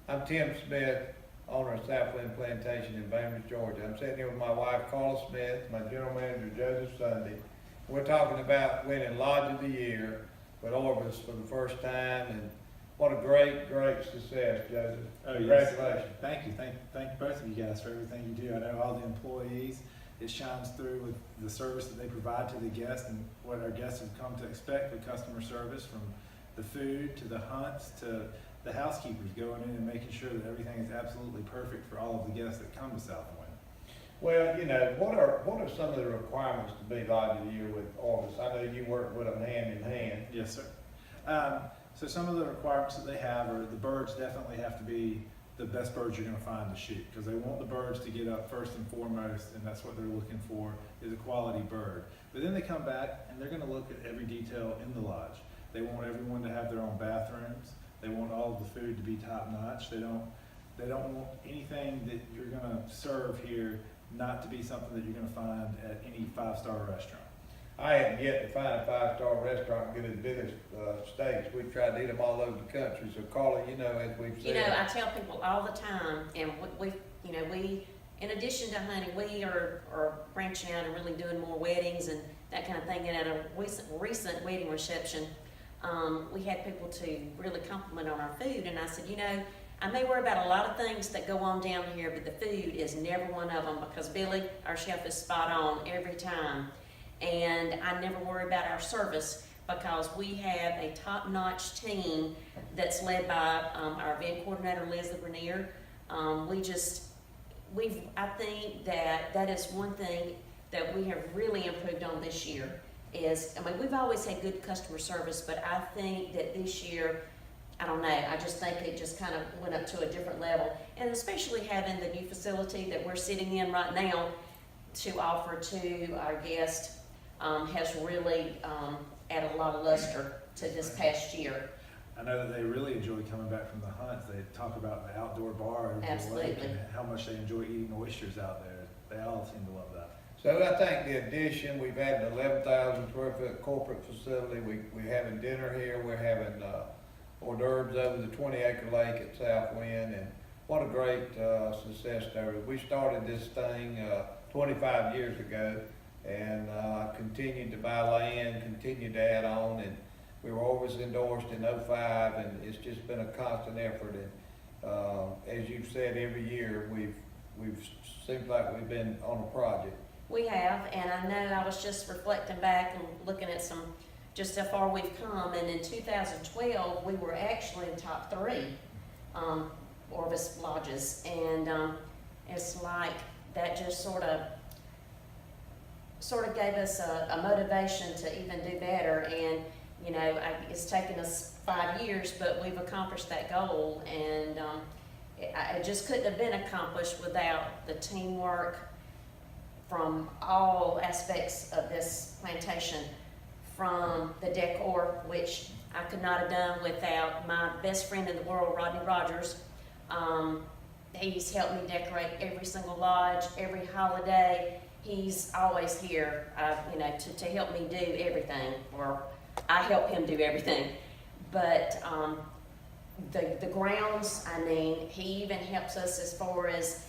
I'm Tim Smith, owner of Southwind Plantation in Bainbridge, Georgia. I'm sitting here with my wife, Carla Smith, my general manager, Joseph Sunday. We're talking about winning Lodge of the Year with Orvis for the first time, and what a great, great success, Joseph. Oh, Congratulations. yes. Thank you. Thank both of you guys for everything you do. I know all the employees, it shines through with the service that they provide to the guests and what our guests have come to expect with customer service, from the food to the hunts to the housekeepers going in and making sure that everything is absolutely perfect for all of the guests that come to Southwind. Well, what are some of the requirements to be Lodge of the Year with Orvis? I know you work with them hand in hand. Yes, sir. So some of the requirements that they have are the birds definitely have to be the best birds you're going to find to shoot, because they want the birds to get up first and foremost, and that's what they're looking for, is a quality bird. But then they come back and they're going to look at every detail in the lodge. They want everyone to have their own bathrooms. They want all of the food to be top notch. They don't want anything that you're going to serve here not to be something that you're going to find at any five-star restaurant. I haven't yet to find a five-star restaurant good as big as steaks. We've tried to eat them all over the country. So Carla, as we've said. I tell people all the time, and we in addition to hunting, we are branching out and really doing more weddings and that kind of thing. And at a recent wedding reception, we had people to really compliment on our food, and I said, I may worry about a lot of things that go on down here, but the food is never one of them, because Billy, our chef, is spot on every time. And I never worry about our service, because we have a top-notch team that's led by our event coordinator, Leslie Grenier. I think that is one thing that we have really improved on this year. We've always had good customer service, but I think that this year, I don't know, I just think it just kind of went up to a different level. And especially having the new facility that we're sitting in right now to offer to our guests has really added a lot of luster to this past year. I know that they really enjoy coming back from the hunts. They talk about the outdoor bar over the lake and how much they enjoy eating oysters out there. They all seem to love that. So I think the addition, we've added 11,000 square foot corporate facility. We're having dinner here. We're having hors d'oeuvres over the 20-acre lake at Southwind, and what a great success story. We started this thing 25 years ago, and continued to buy land, continued to add on, and we were always endorsed in '05, and it's just been a constant effort. And as you've said, every year we've seems like we've been on a project. We have, and I know I was just reflecting back and looking at just how far we've come, and in 2012 we were actually in top 3 Orvis lodges, and it's like that just sort of gave us a motivation to even do better. And it's taken us 5 years, but we've accomplished that goal, and it just couldn't have been accomplished without the teamwork from all aspects of this plantation, from the decor, which I could not have done without my best friend in the world, Rodney Rogers. He's helped me decorate every single lodge, every holiday. He's always here, to help me do everything, or I help him do everything. But the grounds, he even helps us as far as,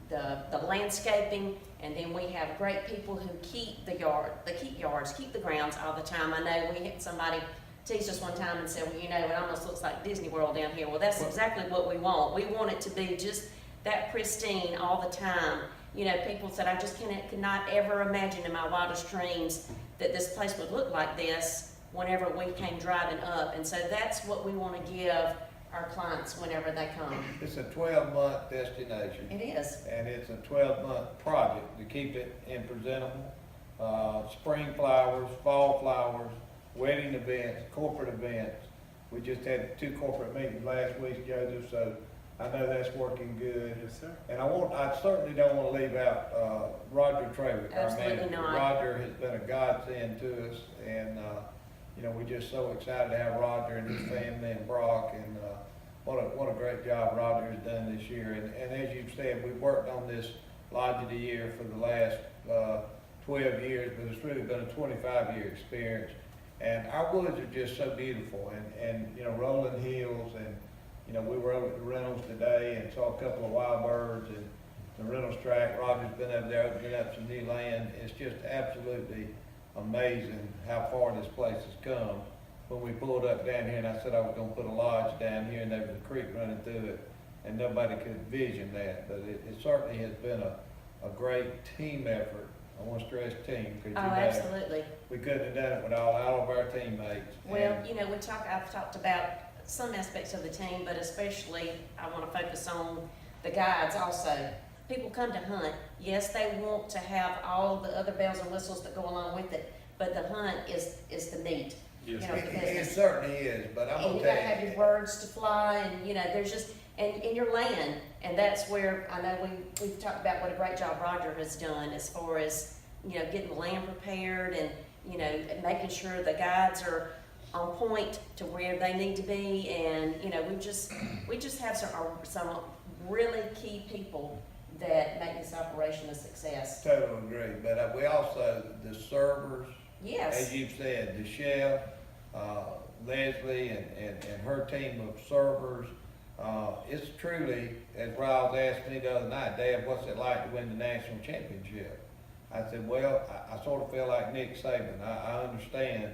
the landscaping, and then we have great people who keep the grounds all the time. I know we had somebody teased us one time and said, well, it almost looks like Disney World down here. Well, that's exactly what we want. We want it to be just that pristine all the time. People said, I just could not ever imagine in my wildest dreams that this place would look like this whenever we came driving up. And so that's what we want to give our clients whenever they come. It's a 12-month destination. It is. And it's a 12-month project to keep it in presentable. Spring flowers, fall flowers, wedding events, corporate events. We just had 2 corporate meetings last week, Joseph, so I know that's working good. Yes, sir. And I certainly don't want to leave out Roger Trawick, our Absolutely manager. not. Roger has been a godsend to us, and we're just so excited to have Roger and his family and Brock, and what a great job Roger has done this year. And as you've said, we've worked on this Lodge of the Year for the last 12 years, but it's really been a 25-year experience. And our woods are just so beautiful, and rolling hills, and You know, we were over at the Reynolds today and saw a couple of wild birds and the Reynolds track. Roger's been over there opening up some new land. It's just absolutely amazing how far this place has come. When we pulled up down here and I said I was gonna put a lodge down here and there was a creek running through it and nobody could vision that, but it certainly has been a great team effort. I want to stress team, because Oh, absolutely. we couldn't have done it without all of our teammates. Well, And you know, I've talked about some aspects of the team, but especially I want to focus on the guides also. People come to hunt. Yes, they want to have all the other bells and whistles that go along with it, but the hunt is the meat. Yes, You know, it, the it business. certainly is, but I'm And gonna you gotta tell have you, your birds to fly, and you know, there's just, and in your land, and that's where I know we've talked about what a great job Roger has done as far as, you know, getting the land prepared and, you know, making sure the guides are on point to where they need to be, and, you know, we just have some really key people that make this operation a success. totally agree, but we also, the servers, Yes, as you've said, the chef, Leslie and her team of servers, it's truly, as Riles asked me the other night, Dad, what's it like to win the national championship? I said, well, I sort of feel like Nick Saban. I understand,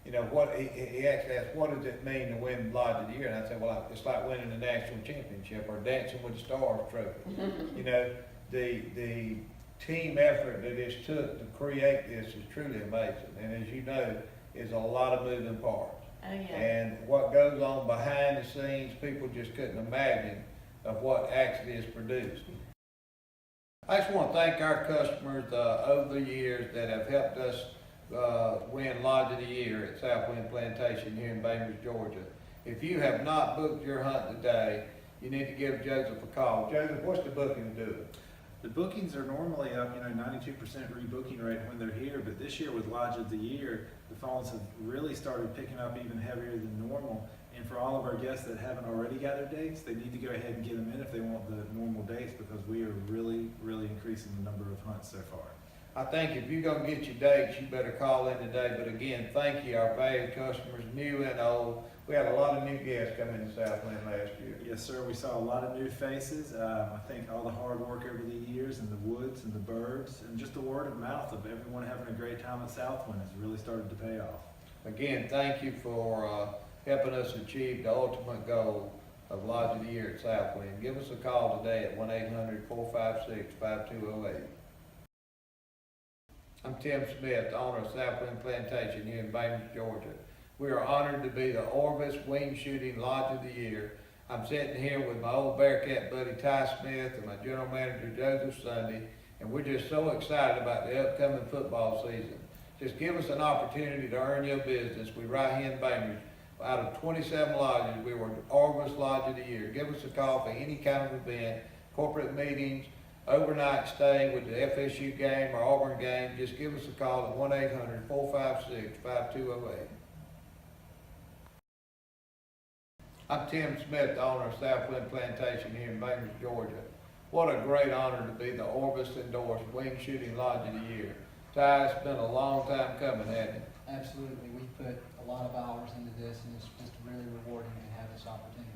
you know, he actually asked, what does it mean to win Lodge of the Year? And I said, well, it's like winning the national championship or Dancing with the Stars trophy. You know, the team effort that it's took to create this is truly amazing. And as you know, is a lot of moving parts. oh yeah, And what goes on behind the scenes, people just couldn't imagine of what actually is produced. I just want to thank our customers over the years that have helped us win Lodge of the Year at Southwind Plantation here in Bainbridge, Georgia. If you have not booked your hunt today, you need to give Joseph a call. Joseph, what's the booking doing? the bookings are normally up, 92% rebooking rate when they're here, but this year with Lodge of the Year, the phones have really started picking up even heavier than normal. And for all of our guests that haven't already got their dates, they need to go ahead and get them in if they want the normal dates, because we are really, really increasing the number of hunts so far. I think if you're gonna get your dates, you better call in today. But again, thank you, our valued customers, new and old. We had a lot of new guests come into Southwind last year. Yes, sir. We saw a lot of new faces. I think all the hard work over the years and the woods and the birds and just the word of mouth of everyone having a great time at Southwind has really started to pay off. Again, thank you for helping us achieve the ultimate goal of Lodge of the Year at Southwind. Give us a call today at 1-800-456-5208. I'm Tim Smith, the owner of Southwind Plantation here in Bainbridge, Georgia. We are honored to be the Orvis Wing Shooting Lodge of the Year. I'm sitting here with my old Bearcat buddy Ty Smith and my general manager Joseph Sunday, and we're just so excited about the upcoming football season. Just give us an opportunity to earn your business. We right here in Bainbridge. Out of 27 lodges, we were Orvis Lodge of the Year. Give us a call for any kind of event, corporate meetings, overnight stay with the FSU game or Auburn game. Just give us a call at 1-800-456-5208. I'm Tim Smith, the owner of Southwind Plantation here in Bainbridge, Georgia. What a great honor to be the Orvis endorsed Wing Shooting Lodge of the Year. Ty, it's been a long time coming, hasn't it? Absolutely, we put a lot of hours into this, and it's just really rewarding to have this opportunity.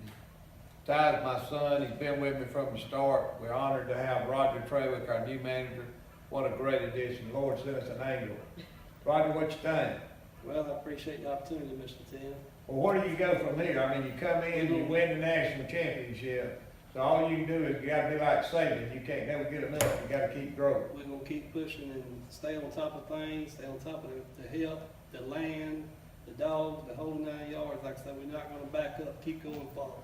Ty's my son. He's been with me from the start. We're honored to have Roger Trawick, our new manager. What a great addition. Lord sent us an angel. Roger, what you think? Well, I appreciate the opportunity, Mr. Tim. Well, where do you go from here? I mean, you come in, you win the national championship. So all you can do is you gotta be like Saban. You can't never get enough. You gotta keep growing. We're gonna keep pushing and stay on top of things, stay on top of the help, the land, the dogs, the whole 9 yards. Like I said, we're not gonna back up, keep going forward.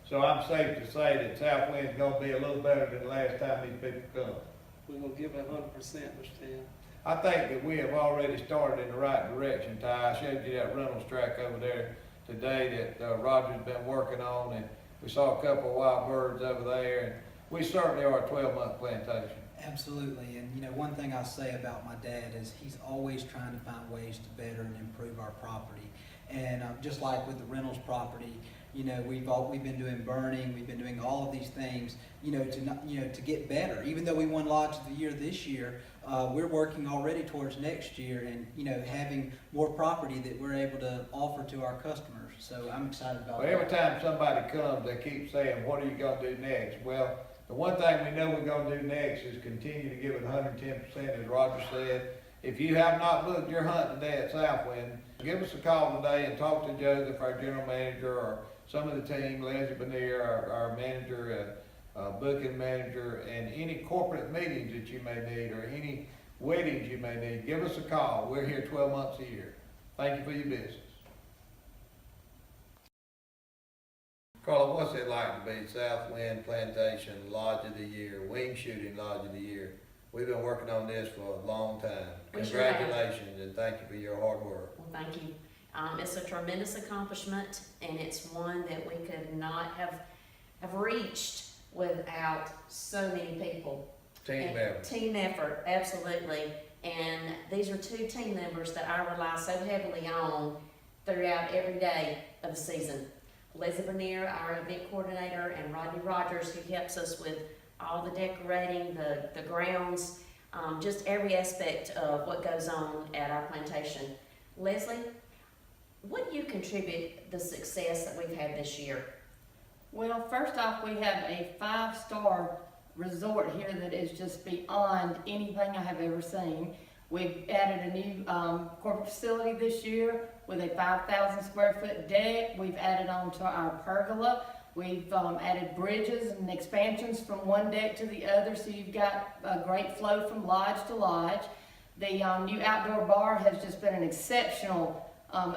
So I'm safe to say that Southwind's gonna be a little better than the last time these people come. We're gonna give it 100%, Mr. Tim. I think that we have already started in the right direction, Ty. I showed you that Reynolds track over there today that Roger's been working on, and we saw a couple of wild birds over there, and we certainly are a 12-month plantation. Absolutely, and one thing I say about my dad is he's always trying to find ways to better and improve our property. And just like with the Reynolds property, we've been doing burning, we've been doing all of these things, to get better. Even though we won Lodge of the Year this year, we're working already towards next year and having more property that we're able to offer to our customers. So I'm excited about Well, every that. time somebody comes, they keep saying, what are you gonna do next? Well, the one thing we know we're gonna do next is continue to give it 110%, as Roger said. If you have not booked your hunt today at Southwind, give us a call today and talk to Joseph, our general manager, or some of the team, Leslie Benier, our manager, booking manager, and any corporate meetings that you may need, or any weddings you may need. Give us a call. We're here 12 months a year. Thank you for your business. Carla, what's it like to be Southwind Plantation Lodge of the Year, Wing Shooting Lodge of the Year? We've been working on this for a long time. We sure have. Congratulations, and thank you for your hard work. Well, thank you. It's a tremendous accomplishment, and it's one that we could not have reached without so many people. Team And effort. Team effort, absolutely. And these are two team members that I rely so heavily on throughout every day of the season. Leslie Bernier, our event coordinator, and Rodney Rogers, who helps us with all the decorating, the grounds, just every aspect of what goes on at our plantation. Leslie, what do you contribute the success that we've had this year? Well, first off, we have a 5-star resort here that is just beyond anything I have ever seen. We've added a new corporate facility this year with a 5,000 square foot deck. We've added on to our pergola. We've added bridges and expansions from one deck to the other, so you've got a great flow from lodge to lodge. The new outdoor bar has just been an exceptional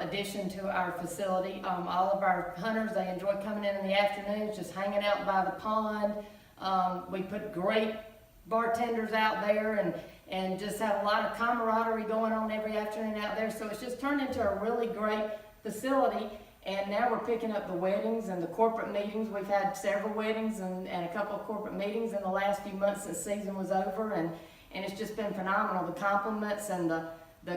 addition to our facility. All of our hunters, they enjoy coming in the afternoons, just hanging out by the pond. We put great bartenders out there and just have a lot of camaraderie going on every afternoon out there. So it's just turned into a really great facility. And now we're picking up the weddings and the corporate meetings. We've had several weddings and a couple of corporate meetings in the last few months since season was over. And it's just been phenomenal. The compliments and the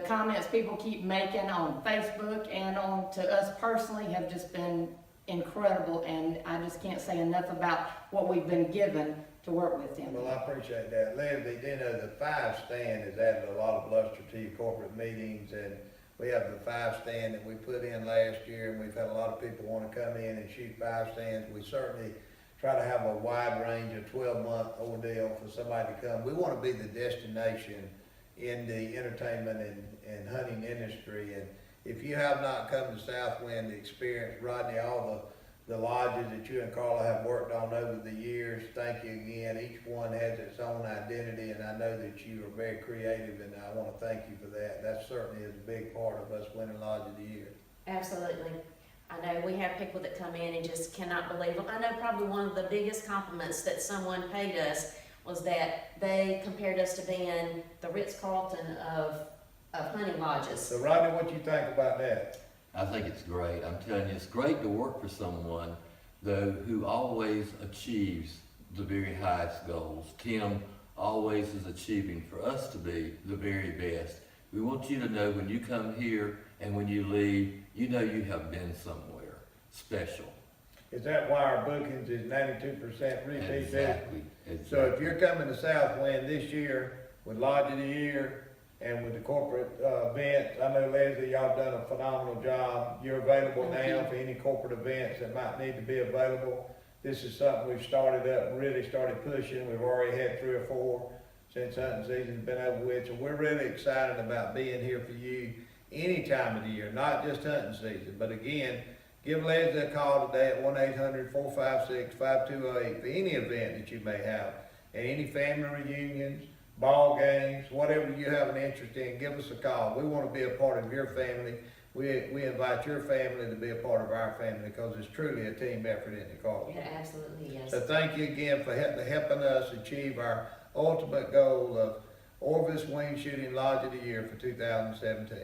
comments people keep making on Facebook and on to us personally have just been incredible. And I just can't say enough about what we've been given to work with them. Well, I appreciate that. Leslie, you know, the 5 stand has added a lot of bluster to your corporate meetings, and we have the 5 stand that we put in last year, and we've had a lot of people want to come in and shoot 5 stands. We certainly try to have a wide range of 12-month ordeal for somebody to come. We want to be the destination in the entertainment and hunting industry, and if you have not come to Southwind to experience, Rodney, all the lodges that you and Carla have worked on over the years, thank you again. Each one has its own identity, and I know that you are very creative, and I want to thank you for that. That certainly is a big part of us winning Lodge of the Year. Absolutely. I know we have people that come in and just cannot believe them. I know probably one of the biggest compliments that someone paid us was that they compared us to being the Ritz-Carlton of hunting lodges. So Rodney, what you think about that? I think it's great. I'm telling you, it's great to work for someone, though, who always achieves the very highest goals. Tim always is achieving for us to be the very best. We want you to know when you come here and when you leave, you know you have been somewhere special. Is that why our bookings is 92% repeat business? Exactly. So if you're coming to Southwind this year with Lodge of the Year and with the corporate events, I know Leslie, y'all done a phenomenal job. You're available now for any corporate events that might need to be available. This is something we've started up, really started pushing. We've already had 3 or 4 since hunting season's been over with. So we're really excited about being here for you any time of the year, not just hunting season. But again, give Leslie a call today at 1-800-456-5208 for any event that you may have, and any family reunions, ball games, whatever you have an interest in, give us a call. We want to be a part of your family. We invite your family to be a part of our family because it's truly a team effort, isn't it, Carl? It absolutely is. So thank you again for helping us achieve our ultimate goal of Orvis Wing Shooting Lodge of the Year for 2017.